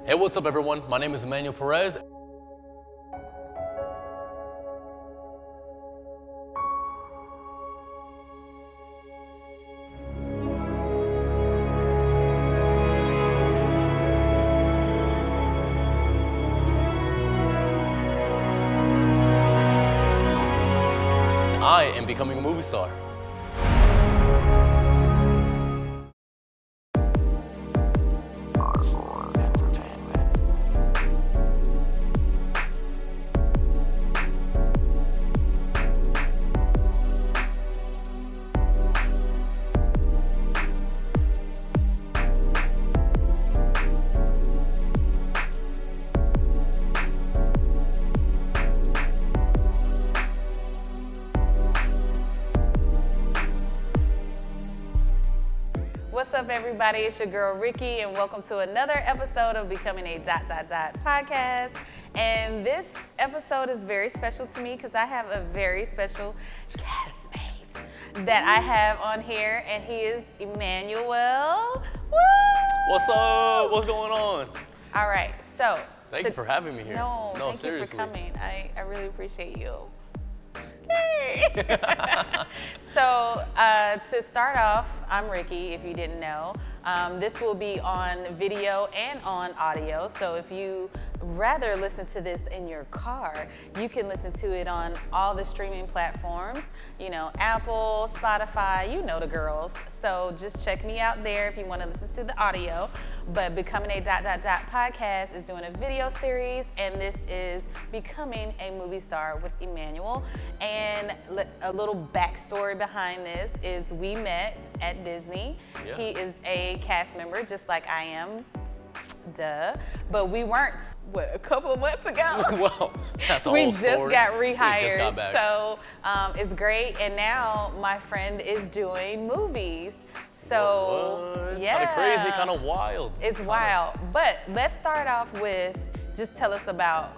Hey, what's up everyone? My name is Emanuel Perez. I am becoming a movie star. What's up, everybody? It's your girl Ricki, and welcome to another episode of Becoming a .podcast. And this episode is very special to me because I have a very special castmate that I have on here, and he is Emanuel. Woo! What's up? What's going on? All right, so Thank you for having me here. No, thank seriously. you for coming. I really appreciate you. So to start off, I'm Ricki, if you didn't know. This will be on video and on audio. So if you rather listen to this in your car, you can listen to it on all the streaming platforms, you know, Apple, Spotify, you know the girls. So just check me out there if you want to listen to the audio. But Becoming a .podcast is doing a video series, and this is Becoming a Movie Star with Emanuel. And a little backstory behind this is we met at Disney. Yeah. He is a cast member just like I am. Duh. But we weren't, a couple of months ago? Well, that's a we whole just story. got rehired. We just got back. So it's great. And now my friend is doing movies. So It's yeah, kind of crazy, kind of wild. It's wild. But let's start off with just tell us about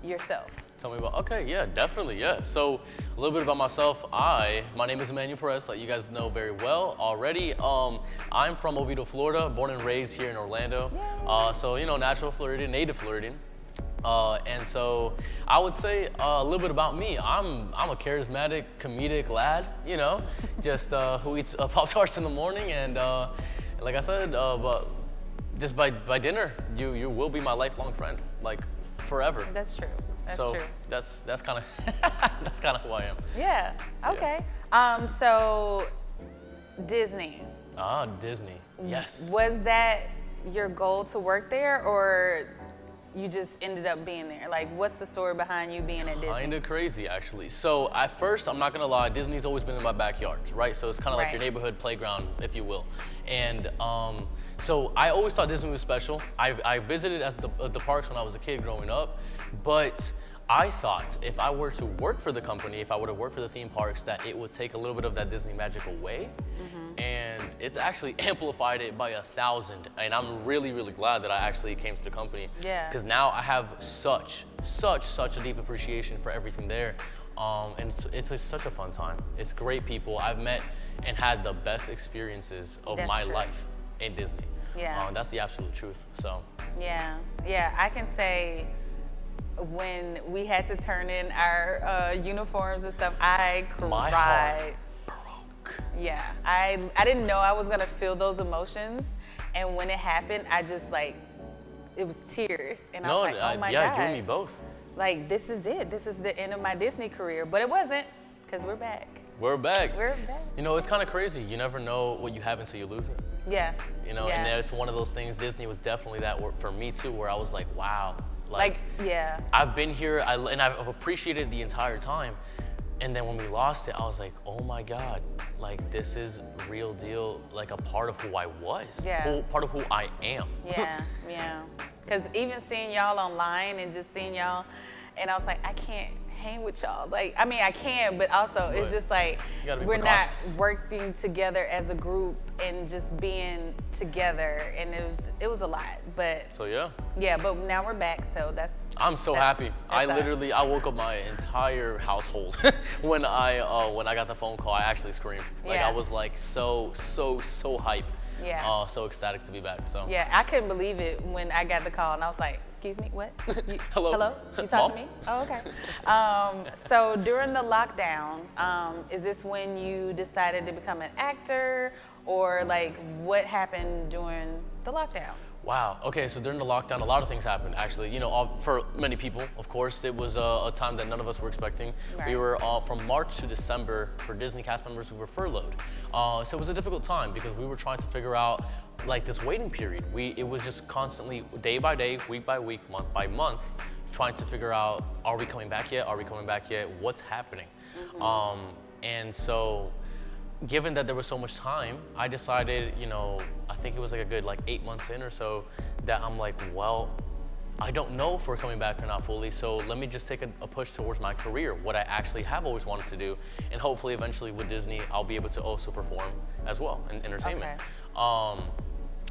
yourself. Tell me about, okay, yeah, definitely, yeah. So a little bit about myself. My name is Emanuel Perez, like you guys know very well already. I'm from Oviedo, Florida, born and raised here in Orlando. So, you know, natural Floridian, native Floridian. And so I would say a little bit about me. I'm a charismatic, comedic lad, you know, just who eats Pop-Tarts in the morning. And like I said, but just by dinner, you will be my lifelong friend, like forever. That's true. That's so true. that's kind of that's kind of who I am. Yeah. Okay. So Disney. Disney. Yes. Was that your goal to work there, or you just ended up being there? Like, what's the story behind you being at Disney? Kinda crazy, actually. So at first, I'm not gonna lie, Disney's always been in my backyard, right? So it's kind of like your neighborhood playground, if you will. And so I always thought Disney was special. I visited as the parks when I was a kid growing up, but I thought if I were to work for the company, if I were to work for the theme parks, that it would take a little bit of that Disney magic away. And it's actually amplified it by 1,000. And I'm really, really glad that I actually came to the company. Yeah. Because now I have such a deep appreciation for everything there. And it's such a fun time. It's great people. I've met and had the best experiences of my life in Disney. Yeah. That's the absolute truth, so. Yeah, I can say when we had to turn in our uniforms and stuff, I cried. My heart broke. Yeah, I didn't know I was gonna feel those emotions, and when it happened, I just like, it was tears, and I was like, oh my God. You and me both. Like, this is it. This is the end of my Disney career, but it wasn't, because we're back. We're back. We're back. You know, it's kind of crazy. You never know what you have until you lose it. Yeah. You know, and it's one of those things. Disney was definitely that for me too, where I was like, wow. Like yeah. I've been here, and I've appreciated it the entire time. And then when we lost it, I was like, oh my God, like this is real deal, like a part of who I was. Yeah. Part of who I am. Yeah. Because even seeing y'all online and just seeing y'all, and I was like, I can't hang with y'all. Like, I mean, I can, but also it's just like, we're not working together as a group and just being together, and it was a lot, but. So yeah. Yeah, but now we're back, so I'm so happy. I woke up my entire household when I got the phone call. I actually screamed. Like I was like so hype. Yeah. So ecstatic to be back. So Yeah, I couldn't believe it when I got the call and I was like, excuse me, what? Hello? Hello? You talking to me? Oh, okay. So during the lockdown, is this when you decided to become an actor, or like what happened during the lockdown? Wow. Okay, so during the lockdown, a lot of things happened, actually. You know, for many people, of course, it was a time that none of us were expecting. Right. We were, from March to December, for Disney cast members, we were furloughed. So it was a difficult time because we were trying to figure out, like, this waiting period. It was just constantly, day by day, week by week, month by month, trying to figure out, are we coming back yet? Are we coming back yet? What's happening? And so, given that there was so much time, I decided, you know, I think it was like a good 8 months in or so, that I'm like, well, I don't know if we're coming back or not fully, so let me just take a push towards my career, what I actually have always wanted to do, and hopefully eventually with Disney, I'll be able to also perform as well in entertainment. Okay.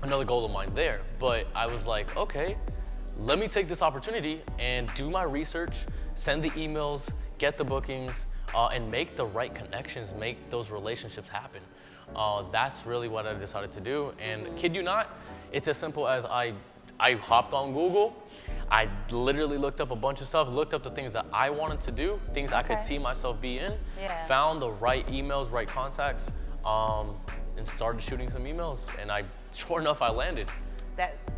Another goal of mine there, but I was like, okay, let me take this opportunity and do my research, send the emails, get the bookings, and make the right connections, make those relationships happen. That's really what I decided to do. And kid you not, it's as simple as I hopped on Google. I literally looked up a bunch of stuff, looked up the things that I wanted to do, things I could see myself be in, found the right emails, right contacts, and started shooting some emails. And sure enough, I landed.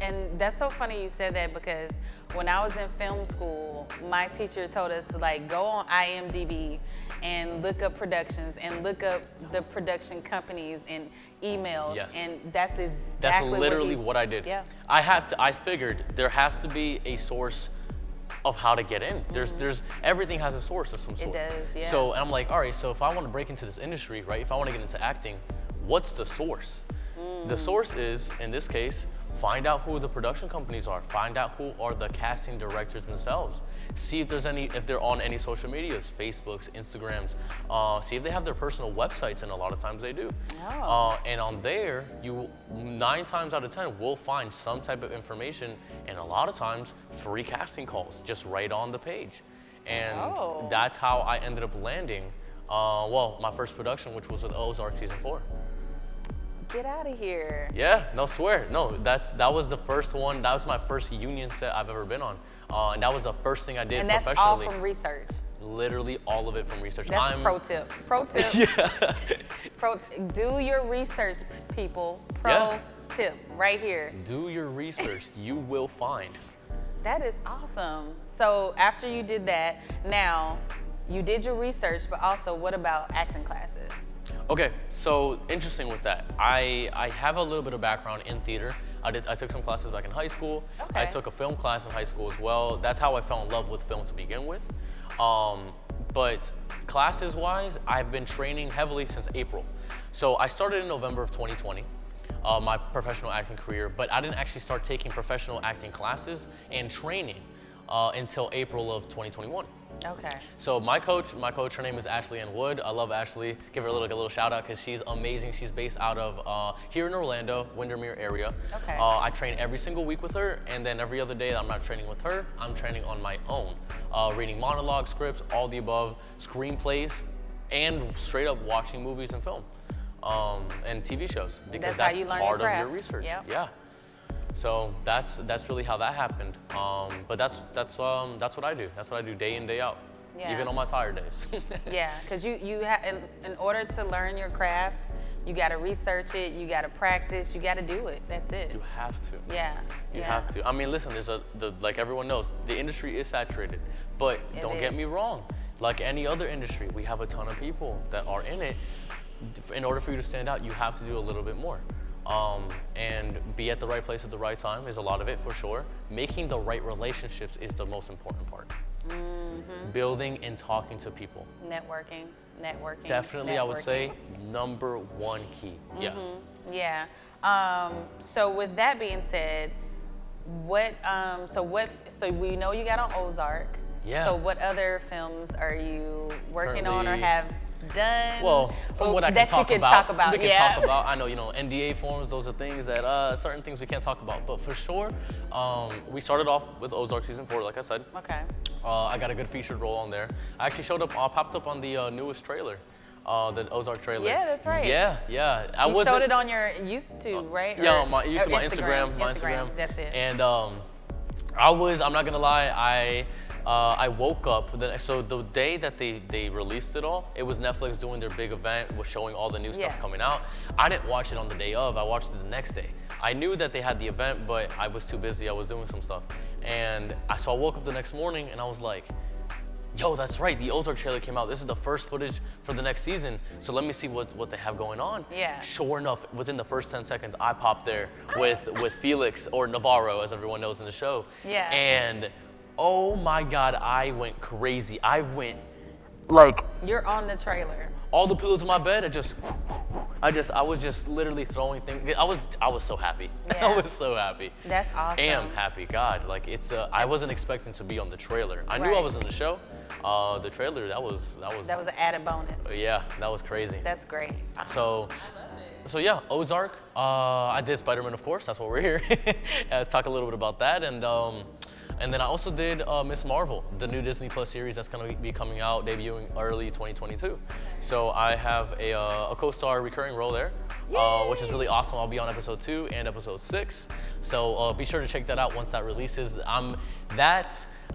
And that's so funny you said that, because when I was in film school, my teacher told us to go on IMDb and look up productions and look up the production companies and emails. Yes. And that's exactly That's literally what I did. Yeah. I figured there has to be a source of how to get in. There's everything has a source of some sort. It does, yeah. So, and I'm like, all right, so if I want to break into this industry, right? If I want to get into acting, what's the source? The source is, in this case, find out who the production companies are. Find out who are the casting directors themselves. See if they're on any social medias, Facebooks, Instagrams. See if they have their personal websites, and a lot of times they do. Oh. And on there, you 9 times out of 10 will find some type of information, and a lot of times free casting calls just right on the page. And that's how I ended up landing. My first production, which was with Ozark season 4. Get out of here. Yeah, no, swear. No, that was the first one. That was my first union set I've ever been on. And that was the first thing I did professionally. And that's all from research? Literally all of it from research. That's pro tip. Pro tip. Yeah. Do your research, people. Tip right here. Do your research. You will find. That is awesome. So after you did that, now you did your research, but also what about acting classes? Okay, so interesting with that. I have a little bit of background in theater. I took some classes back in high school. Okay. I took a film class in high school as well. That's how I fell in love with film to begin with. But classes-wise, I've been training heavily since April. So I started in November of 2020, my professional acting career, but I didn't actually start taking professional acting classes and training until April of 2021. Okay. So my coach, her name is Ashley Ann Wood. I love Ashley. Give her a little shout out because she's amazing. She's based out of here in Orlando, Windermere area. Okay. I train every single week with her, and then every other day I'm not training with her, I'm training on my own. Reading monologue scripts, all the above, screenplays, and straight up watching movies and film, and TV shows, because That's how you learn part your of your craft. research. Yep. Yeah. So that's really how that happened. But that's what I do. That's what I do day in, day out, even on my tired days. Yeah, because you have, in order to learn your craft, you got to research it, you got to practice, you got to do it. That's it. You have to. Yeah. You have to. I mean, listen, like everyone knows, the industry is saturated, but don't get me wrong. Like any other industry, we have a ton of people that are in it. In order for you to stand out, you have to do a little bit more. And be at the right place at the right time is a lot of it, for sure. Making the right relationships is the most important part. Building and talking to people. Networking. Definitely, I would say number 1 key. Yeah. Yeah. So with that being said, so we know you got on Ozark. Yeah. So what other films are you working on or have done? Well, from what I can that talk you can about, talk about, we can talk about. I know, NDA forms, those are things that, certain things we can't talk about. But for sure, we started off with Ozark season 4, like I said. Okay. I got a good featured role on there. I actually popped up on the newest trailer. the Ozark trailer. Yeah, that's right. Yeah. You showed it on your YouTube, right? Yeah, on my YouTube, my Instagram. That's it. And I'm not gonna lie, I woke up, so the day that they released it all, it was Netflix doing their big event, was showing all the new stuff coming out. I didn't watch it on the day of, I watched it the next day. I knew that they had the event, but I was too busy, I was doing some stuff. And so I woke up the next morning and I was like, yo, that's right, the Ozark trailer came out. This is the first footage for the next season, so let me see what they have going on. Yeah. Sure enough, within the first 10 seconds, I popped there with Felix, or Navarro, as everyone knows in the show. Yeah. And oh my God, I went crazy. I went like... You're on the trailer. All the pillows in my bed, I was just literally throwing things. I was so happy. Yeah. I was so happy. That's awesome. Am happy, God. Like I wasn't expecting to be on the trailer. I knew I was in the show. The trailer, that was an added bonus. Yeah, that was crazy. That's great. So yeah, Ozark. I did SpiderMan, of course. That's what we're here. Talk a little bit about that, and then I also did Miss Marvel, the new Disney Plus series that's gonna be coming out, debuting early 2022. So I have a co-star recurring role there, which is really awesome. I'll be on episode 2 and episode 6. So be sure to check that out once that releases.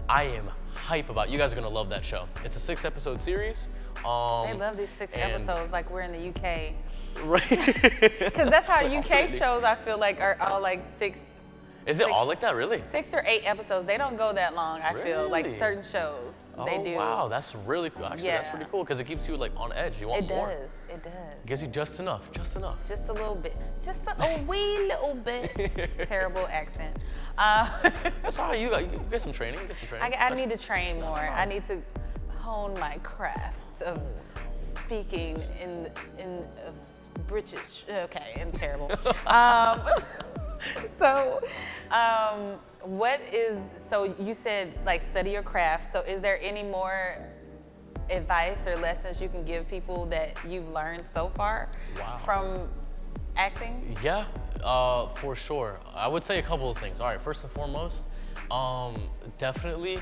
I am hype about. You guys are gonna love that show. It's a 6-episode series. They love these 6 episodes like we're in the UK. Right. Because that's how UK shows, I feel like, are all like 6. Is it all like that, really? 6 or 8 episodes. They don't go that long, I feel. Like Really? certain shows, they do. Wow, that's really cool. Actually, that's pretty cool because it keeps you like on edge. You want more. It does. Gives you just enough. Just a little bit. Just a wee little bit. Terrible accent. That's all right. You get some training. I need to train more. I need to hone my crafts of speaking in British. Okay, I'm terrible. So you said like study your craft. So is there any more advice or lessons you can give people that you've learned so far from acting? Yeah, for sure. I would say a couple of things. All right, first and foremost, definitely,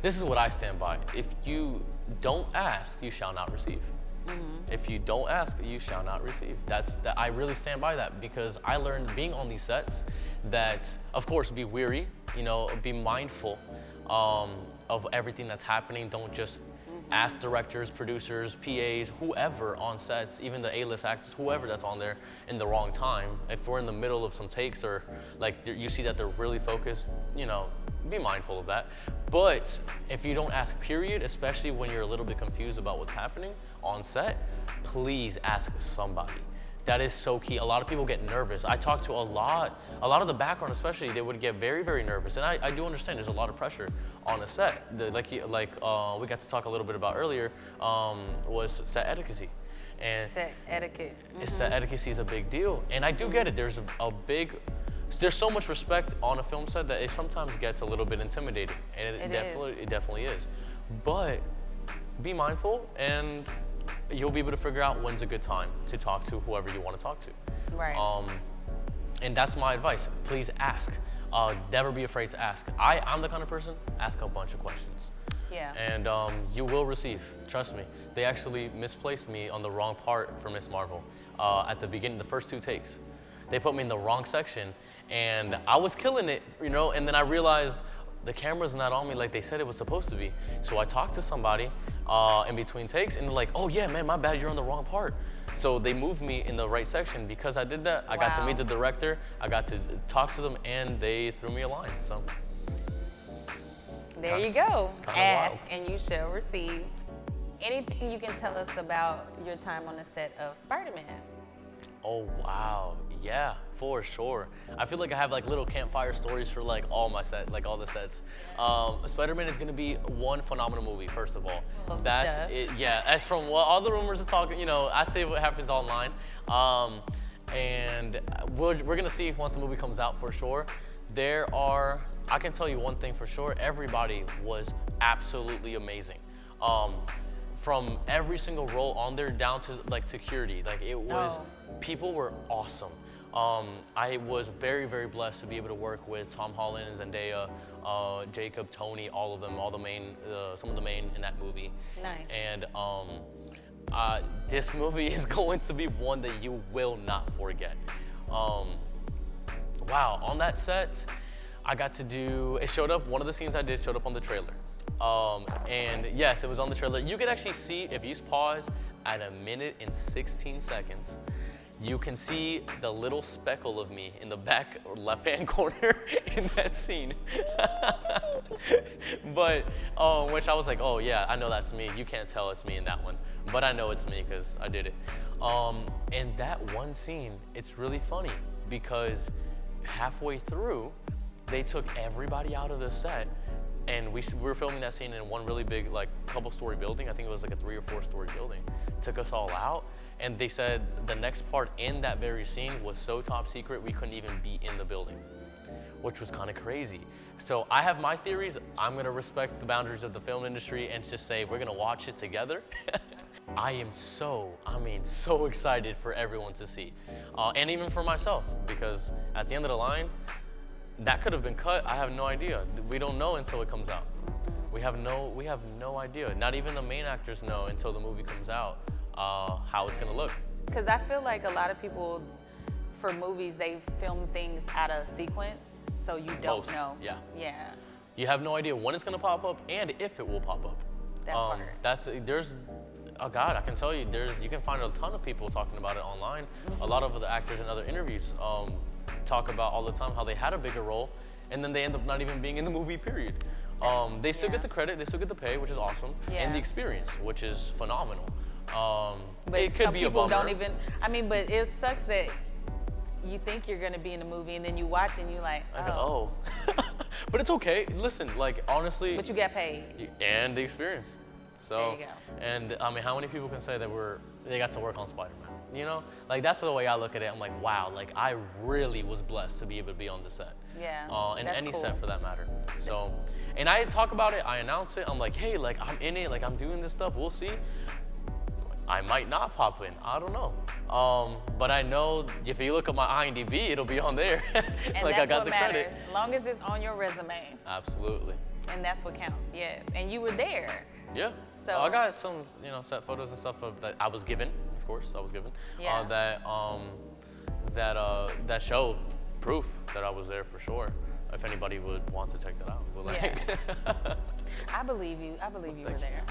this is what I stand by. If you don't ask, you shall not receive. Mm-hmm. If you don't ask, you shall not receive. I really stand by that because I learned being on these sets that, of course, be weary, be mindful of everything that's happening. Don't just ask directors, producers, PAs, whoever on sets, even the A-list actors, whoever that's on there in the wrong time. If we're in the middle of some takes or like you see that they're really focused, be mindful of that. But if you don't ask, period, especially when you're a little bit confused about what's happening on set, please ask somebody. That is so key. A lot of people get nervous. I talk to a lot of the background especially, they would get very, very nervous. And I do understand there's a lot of pressure on a set. Like we got to talk a little bit about earlier, was set etiquette. And set etiquette. Mm-hmm. Set etiquette is a big deal. And I do get it. There's so much respect on a film set that it sometimes gets a little bit intimidating. And it definitely is. But be mindful and you'll be able to figure out when's a good time to talk to whoever you want to talk to. Right. And that's my advice. Please ask. Never be afraid to ask. I'm the kind of person, ask a bunch of questions. Yeah. And you will receive, trust me. They actually misplaced me on the wrong part for Miss Marvel at the beginning, the first 2 takes. They put me in the wrong section and I was killing it, and then I realized the camera's not on me like they said it was supposed to be. So I talked to somebody in between takes and they're like, oh yeah, man, my bad, you're on the wrong part. So they moved me in the right section. Because I did that, I got to meet the director, I got to talk to them, and they threw me a line, so. There you go. Ask wild. and you shall receive. Anything you can tell us about your time on the set of SpiderMan? Oh, wow. Yeah, for sure. I feel like I have like little campfire stories for like all the sets. SpiderMan is gonna be one phenomenal movie, first of all. That's it. Yeah, as from what all the rumors are talking, I say what happens online. And we're gonna see once the movie comes out for sure. I can tell you one thing for sure, everybody was absolutely amazing. From every single role on there down to like security, people were awesome. I was very, very blessed to be able to work with Tom Holland, Zendaya, Jacob, Tony, all of them, some of the main in that movie. Nice. And this movie is going to be one that you will not forget. Wow, on that set, I got to do, it showed up, one of the scenes I did showed up on the trailer. And yes, it was on the trailer. You can actually see, if you pause at 1 minute and 16 seconds, you can see the little speckle of me in the back left-hand corner in that scene. But, which I was like, oh yeah, I know that's me. You can't tell it's me in that one, but I know it's me because I did it. And that one scene, it's really funny because halfway through, they took everybody out of the set, and we were filming that scene in one really big, like, couple-story building. I think it was like a 3 or 4-story building. Took us all out, and they said the next part in that very scene was so top secret we couldn't even be in the building, which was kind of crazy. So I have my theories. I'm gonna respect the boundaries of the film industry and just say we're gonna watch it together. I am so excited for everyone to see, and even for myself, because at the end of the line, that could have been cut. I have no idea. We don't know until it comes out. We have no idea. Not even the main actors know until the movie comes out how it's gonna look. Because I feel like a lot of people, for movies, they film things out of sequence, so you don't know. Yeah. Yeah. You have no idea when it's gonna pop up and if it will pop up. That part. Oh God, I can tell you, you can find a ton of people talking about it online. A lot of the actors in other interviews talk about all the time how they had a bigger role, and then they end up not even being in the movie, period. They still get the credit, they still get the pay, which is awesome, and the experience, which is phenomenal. But it could some be a people bummer. don't even, but it sucks that you think you're gonna be in the movie and then you watch and you like, oh. But it's okay. Listen, like, honestly. But you got paid. And the experience. So, there you go. And I mean, how many people can say that they got to work on SpiderMan? You know, like, that's the way I look at it. I'm like, wow, like, I really was blessed to be able to be on the set. Yeah. And that's any cool. set for that matter. So, and I talk about it, I announce it. I'm like, hey, like, I'm in it, like, I'm doing this stuff. We'll see. I might not pop in. I don't know. But I know if you look at my IMDb, it'll be on there. And like, that's I got what the matters. credit. As long as it's on your resume. Absolutely. And that's what counts. Yes. And you were there. Yeah. So I got some, set photos and stuff that I was given. Of course, I was given. Yeah. That show proof that I was there for sure. If anybody would want to check that out. But like, Yeah. I believe you. I believe you were there.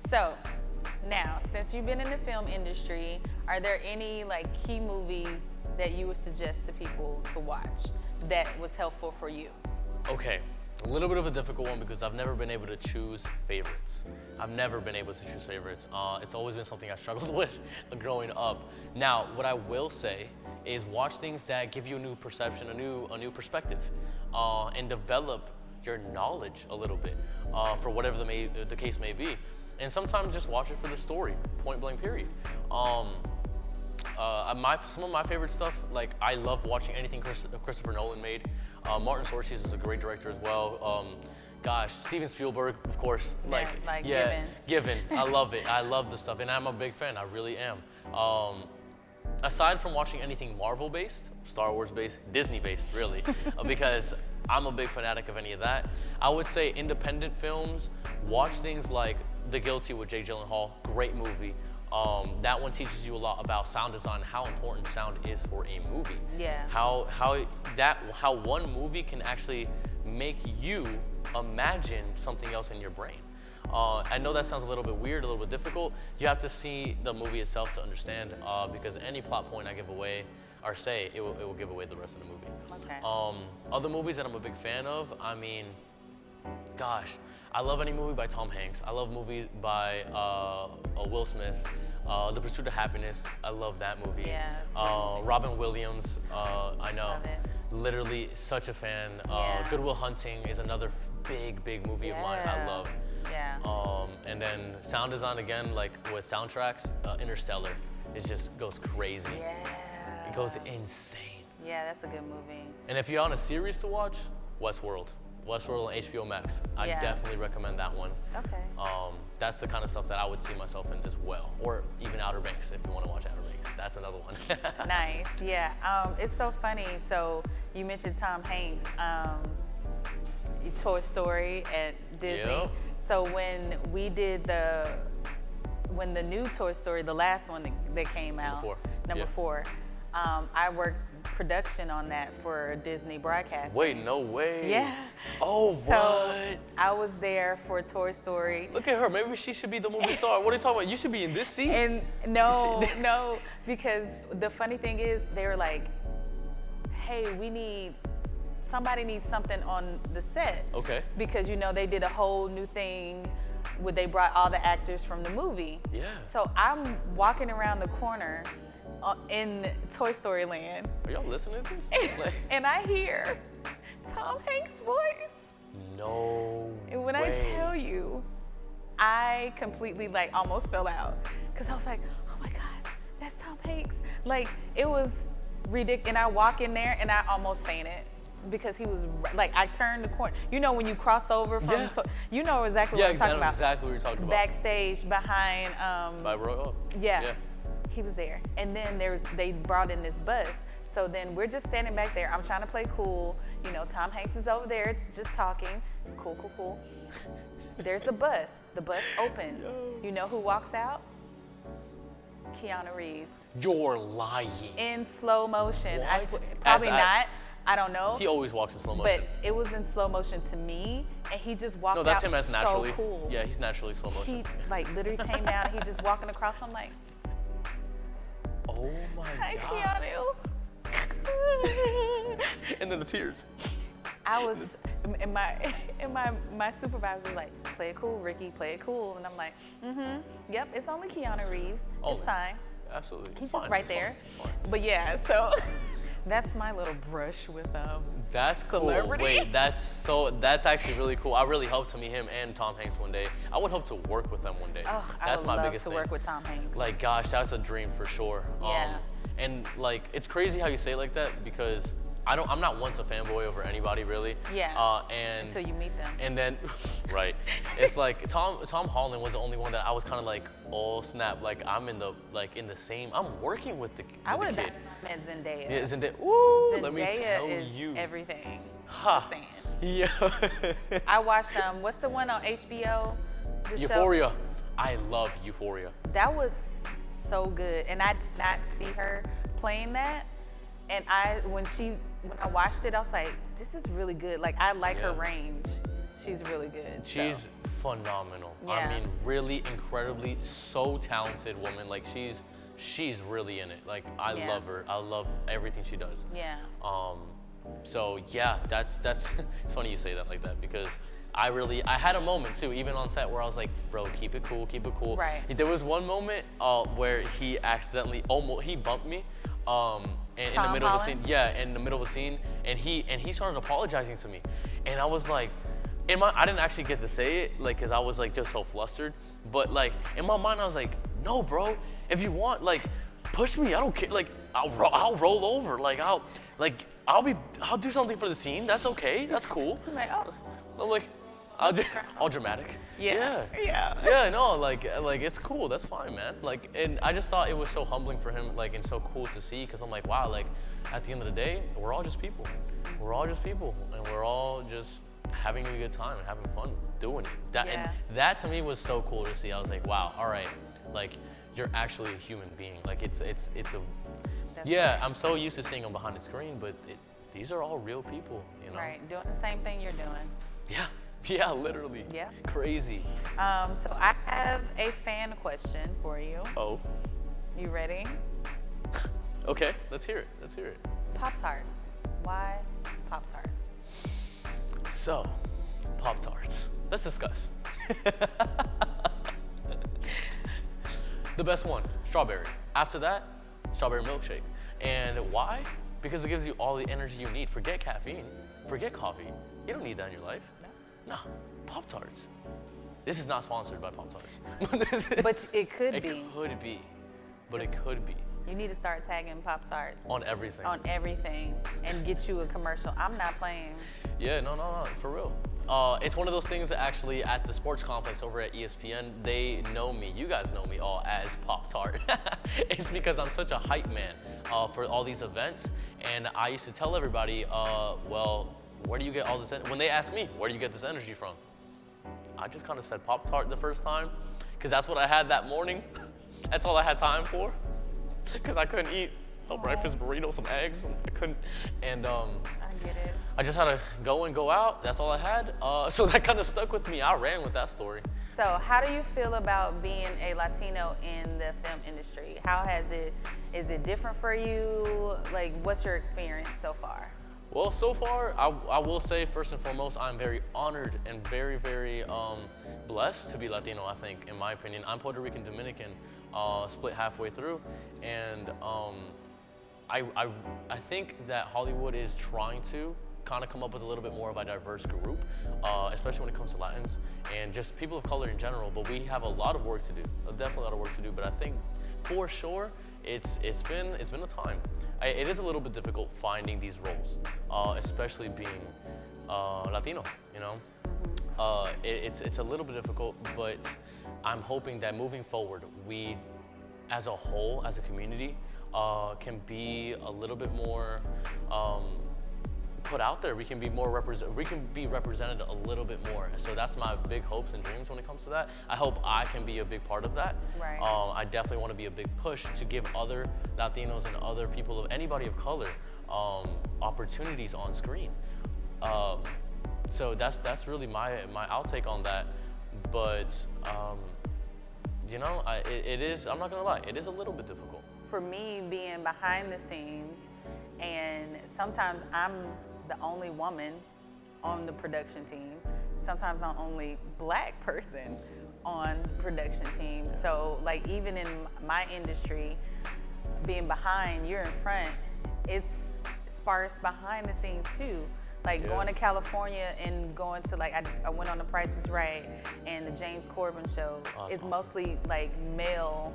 So now, since you've been in the film industry, are there any like key movies that you would suggest to people to watch that was helpful for you? Okay, a little bit of a difficult one because I've never been able to choose favorites. I've never been able to choose favorites. It's always been something I struggled with growing up. Now, what I will say is watch things that give you a new perception, a new perspective, and develop your knowledge a little bit for whatever the case may be. And sometimes just watch it for the story, point blank period. Some of my favorite stuff, like I love watching anything Christopher Nolan made. Martin Scorsese is a great director as well. Steven Spielberg, of course. Given. I love it. I love the stuff, and I'm a big fan. I really am. Aside from watching anything Marvel-based, Star Wars-based, Disney-based, really, because I'm a big fanatic of any of that, I would say independent films, watch things like The Guilty with Jake Gyllenhaal, great movie. That one teaches you a lot about sound design, how important sound is for a movie. Yeah. How one movie can actually make you imagine something else in your brain. I know that sounds a little bit weird, a little bit difficult. You have to see the movie itself to understand, because any plot point I give away or say, it will give away the rest of the movie. Okay. Other movies that I'm a big fan of, I mean, gosh, I love any movie by Tom Hanks. I love movies by Will Smith. The Pursuit of Happiness, I love that movie. Yeah, Robin Williams, I know. Love it. Literally such a fan. Yeah. Good Will Hunting is another big movie of mine I love. Yeah. And then sound design again, like with soundtracks, Interstellar, it just goes crazy. Yeah. It goes insane. Yeah, that's a good movie. And if you're on a series to watch, Westworld on HBO Max. I definitely recommend that one. Okay. That's the kind of stuff that I would see myself in as well. Or even Outer Banks, if you want to watch Outer Banks. That's another one. Nice, yeah. It's so funny. So you mentioned Tom Hanks. Toy Story at Disney. Yep. So when we did when the new Toy Story, the last one that came out, number 4, I worked production on that for Disney Broadcasting. Wait, no way. Yeah. Oh, So what? I was there for Toy Story. Look at her. Maybe she should be the movie star. What are you talking about? You should be in this seat. And no, because the funny thing is, they were like, hey, somebody needs something on the set. Okay. Because, they did a whole new thing where they brought all the actors from the movie. Yeah. So I'm walking around the corner in Toy Story Land. Are y'all listening to this? And I hear Tom Hanks' voice. No And when way. I tell you, I completely almost fell out. Because I was like, oh my God, that's Tom Hanks. It was ridiculous. And I walk in there and I almost fainted. Because he was I turned the corner. When you cross over from, exactly what I'm talking about. Exactly what you're talking about. Backstage behind. By Royal. Yeah. He was there. And then they brought in this bus. So then we're just standing back there. I'm trying to play cool. Tom Hanks is over there just talking. Cool. There's a bus. The bus opens. You know who walks out? Keanu Reeves. You're lying. In slow motion. I What? swear, probably not. I don't know. He always walks in slow motion. But it was in slow motion to me, and he just walked out. No, that's him as so naturally. cool. Yeah, he's naturally slow motion. He literally came down, and he just walking across. I'm like, oh my hi, God. Keanu. And then the tears. I was, and my supervisor was like, play it cool, Ricki, play it cool. And I'm like, yep, it's only Keanu Reeves. It's fine. Absolutely. He's It's just fine. right It's there. fine. It's fine. But yeah, so that's my little brush with That's cool. celebrity. Wait, that's actually really cool. I really hope to meet him and Tom Hanks one day. I would hope to work with them one day. Oh, That's I would my love biggest to thing. work with Tom Hanks. Gosh, that's a dream for sure. Yeah. And it's crazy how you say it like that because I'm not once a fanboy over anybody really. Yeah. And Until you meet them. And then, right, it's Tom Holland was the only one that I was kind of oh snap, I'm in the same. I'm working with the I would kid. have met Zendaya. Yeah, Zendaya. Ooh, let me Zendaya tell is you. everything. Ha. Just saying. Yeah. I watched what's the one on HBO? The Euphoria. Show? I love Euphoria. That was so good, and I did not see her playing that. And when I watched it, I was like, this is really good. I like her range. She's really good. She's phenomenal. Yeah. I mean, really incredibly so talented woman. She's really in it. I love her. I love everything she does. Yeah. So yeah, that's it's funny you say that like that because I had a moment too, even on set, where I was like, bro, keep it cool. Right. There was one moment where he accidentally he bumped me. In the middle of the scene, in the middle of the scene, and he started apologizing to me, and I was like, I didn't actually get to say it, cause I was just so flustered, but in my mind I was like, no, bro, if you want, push me, I don't care, I'll roll over, I'll do something for the scene, that's okay, that's cool. I'm like, oh. I'm like, all dramatic. Yeah. Yeah, no, it's cool. That's fine, man. And I just thought it was so humbling for him, and so cool to see, because I'm like, wow, at the end of the day, we're all just people. We're all just people, and we're all just having a good time and having fun doing it. And that to me was so cool to see. I was like, wow, all right, you're actually a human being. It's a. That's yeah, right. I'm so used to seeing them behind the screen, but these are all real people, you know. Right, doing the same thing you're doing. Yeah, literally. Yeah. Crazy. So I have a fan question for you. Oh. You ready? Okay, let's hear it. Pop-Tarts. Why Pop-Tarts? So, Pop-Tarts. Let's discuss. The best one, strawberry. After that, strawberry milkshake. And why? Because it gives you all the energy you need. Forget caffeine. Forget coffee. You don't need that in your life. No. Pop-Tarts. This is not sponsored by Pop-Tarts. But it could be. It could be. But it could be. You need to start tagging Pop-Tarts On everything. on everything and get you a commercial. I'm not playing. Yeah, no, for real. It's one of those things that actually at the sports complex over at ESPN, they know me. You guys know me all as Pop-Tart. It's because I'm such a hype man for all these events. And I used to tell everybody, well, where do you get all this? When they ask me, where do you get this energy from? I just kind of said Pop-Tart the first time because that's what I had that morning. That's all I had time for because I couldn't eat a breakfast burrito, some eggs. I couldn't. And I get it. I just had to go in, go out. That's all I had. So that kind of stuck with me. I ran with that story. So how do you feel about being a Latino in the film industry? Is it different for you? Like, what's your experience so far? Well, so far, I will say first and foremost, I'm very honored and very, very blessed to be Latino, I think, in my opinion. I'm Puerto Rican Dominican, split halfway through. And I think that Hollywood is trying to kind of come up with a little bit more of a diverse group, especially when it comes to Latins and just people of color in general. But we have a lot of work to do, definitely a lot of work to do. But I think for sure, it's been a time. It is a little bit difficult finding these roles, especially being Latino. You know, it's a little bit difficult, but I'm hoping that moving forward, we, as a whole, as a community, can be a little bit more put out there. We can be represented a little bit more. So that's my big hopes and dreams when it comes to that. I hope I can be a big part of that. Right. I definitely want to be a big push to give other Latinos and other people of anybody of color opportunities on screen. So that's really my outtake on that. But you know, it is. I'm not gonna lie. It is a little bit difficult. For me, being behind the scenes, and sometimes I'm the only woman on the production team. Sometimes I'm the only Black person on production team. So like even in my industry, being behind, you're in front, it's sparse behind the scenes too. Like going to California and going to like, I went on The Price is Right and the James Corbin show. It's awesome. Mostly like male.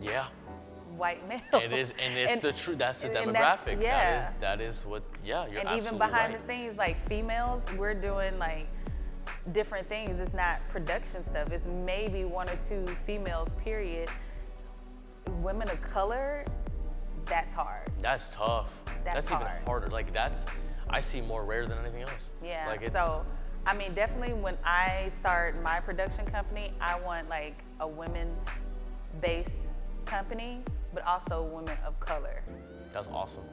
Yeah. White male. It is, and it's the truth. That's the demographic. That is what. Yeah, you're and absolutely even behind right. the scenes, like females, we're doing like different things. It's not production stuff. It's maybe one or two females, period. Women of color, that's hard. That's tough. That's even hard. harder. Like I see more rare than anything else. Yeah. Like so, I mean, definitely when I start my production company, I want like a women-based company, but also women of color. That's awesome.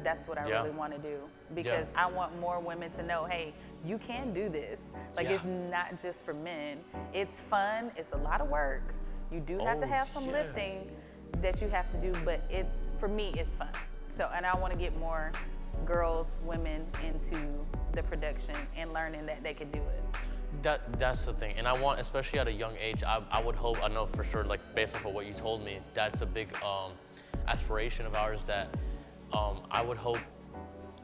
That's what I really want to do, because I want more women to know, hey, you can do this. Like it's not just for men. It's fun. It's a lot of work. You do have to have some lifting that you have to do, but for me, it's fun. So, and I want to get more girls, women into the production and learning that they can do it. That's the thing, and I want, especially at a young age, I would hope, I know for sure, like based off of what you told me, that's a big aspiration of ours, that I would hope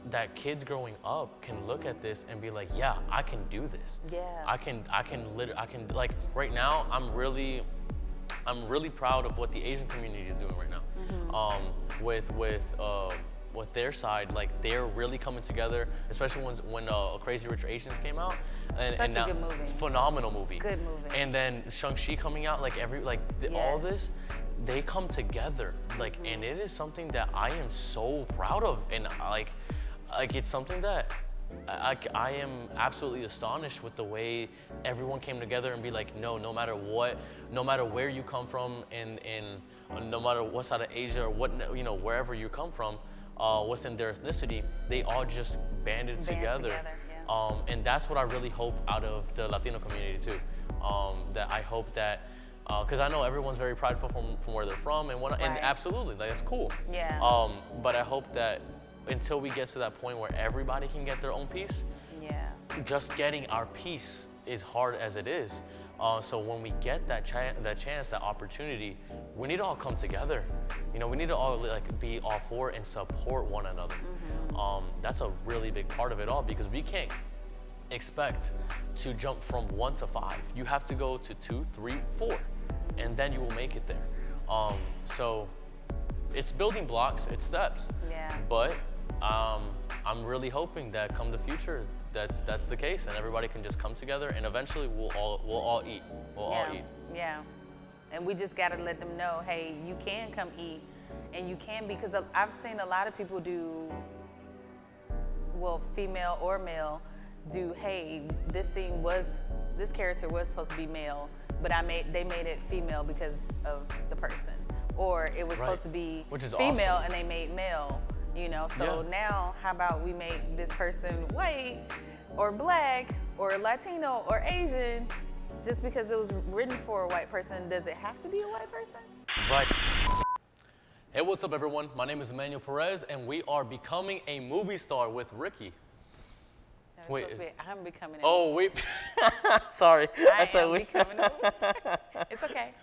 that kids growing up can look at this and be like, yeah, I can do this. Yeah. I can like right now, I'm really proud of what the Asian community is doing right now. With their side, like they're really coming together, especially when Crazy Rich Asians came out, and now, good movie. Phenomenal movie. Good movie. And then Shang-Chi coming out, like all this, they come together, like, and it is something that I am so proud of, and like it's something that I am absolutely astonished with the way everyone came together and be like, no matter what, no matter where you come from, and no matter what side of Asia or what, wherever you come from, within their ethnicity, they all just banded together. And that's what I really hope out of the Latino community too. That I hope that, because I know everyone's very prideful from where they're from, and absolutely, like, that's cool. Yeah. But I hope that until we get to that point where everybody can get their own piece, just getting our piece is hard as it is. So when we get that chance, that opportunity, we need to all come together. We need to all be all for and support one another. That's a really big part of it all, because we can't expect to jump from 1 to 5. You have to go to 2, 3, 4, and then you will make it there. So it's building blocks, it's steps. Yeah. But I'm really hoping that come the future, that's the case, and everybody can just come together, and eventually we'll all eat. We'll all eat. Yeah. And we just gotta let them know, hey, you can come eat, and you can, because I've seen a lot of people do, well, female or male, do, hey, this character was supposed to be male, but they made it female because of the person, or it was supposed to be female awesome. and they made male, you know. So now, how about we make this person white, or black, or Latino, or Asian? Just because it was written for a white person, does it have to be a white person? Right. Hey, what's up, everyone? My name is Emanuel Perez, and we are becoming a movie star with Ricki. Wait, I'm becoming. Oh wait, sorry. I am becoming a movie star. It's okay.